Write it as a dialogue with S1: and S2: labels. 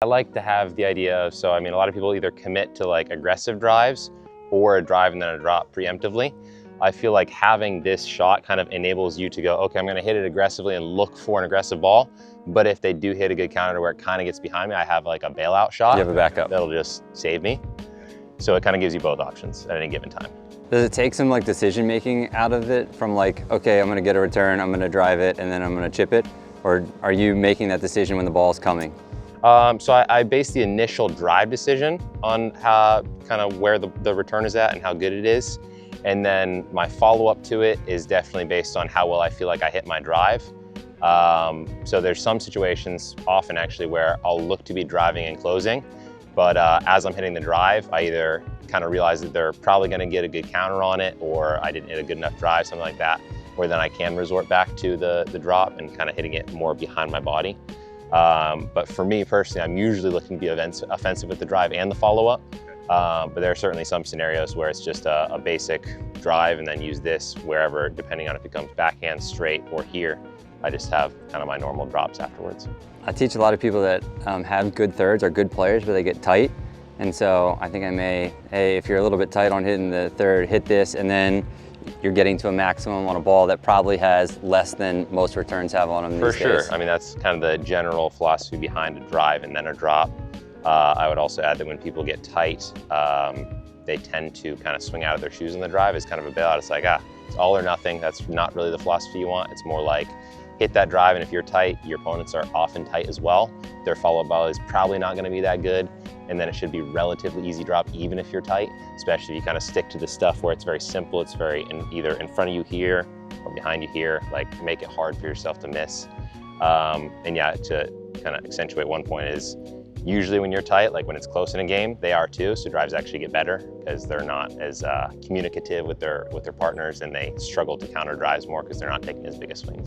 S1: I like to have the idea of, so I mean, a lot of people either commit to like aggressive drives or a drive and then a drop preemptively. I feel like having this shot kind of enables you to go, okay, I'm gonna hit it aggressively and look for an aggressive ball. But if they do hit a good counter to where it kind of gets behind me, I have like a bailout shot.
S2: You have a backup.
S1: That'll just save me. So it kind of gives you both options at any given time.
S2: Does it take some like decision making out of it from like, okay, I'm gonna get a return, I'm gonna drive it, and then I'm gonna chip it? Or are you making that decision when the ball's coming?
S1: So I base the initial drive decision on how kind of where the return is at and how good it is. And then my follow-up to it is definitely based on how well I feel like I hit my drive. So there's some situations, often actually, where I'll look to be driving and closing. But as I'm hitting the drive, I either kind of realize that they're probably gonna get a good counter on it, or I didn't hit a good enough drive, something like that, where then I can resort back to the drop and kind of hitting it more behind my body. But for me personally, I'm usually looking to be offensive with the drive and the follow-up. But there are certainly some scenarios where it's just a basic drive and then use this wherever, depending on if it comes backhand, straight, or here. I just have kind of my normal drops afterwards.
S2: I teach a lot of people that have good thirds, are good players, but they get tight. And so I think I may, hey, if you're a little bit tight on hitting the third, hit this, and then you're getting to a maximum on a ball that probably has less than most returns have on them these days.
S1: For sure. I mean, that's kind of the general philosophy behind a drive and then a drop. I would also add that when people get tight, they tend to kind of swing out of their shoes in the drive. It's kind of a bailout. It's like, it's all or nothing. That's not really the philosophy you want. It's more like hit that drive, and if you're tight, your opponents are often tight as well. Their follow-up ball is probably not going to be that good, and then it should be relatively easy drop even if you're tight, especially if you kind of stick to the stuff where it's very simple. It's very either in front of you here or behind you here, like make it hard for yourself to miss. And yeah, to kind of accentuate one point is usually when you're tight, like when it's close in a game, they are too, so drives actually get better because they're not as communicative with their partners, and they struggle to counter drives more because they're not taking as big a swings.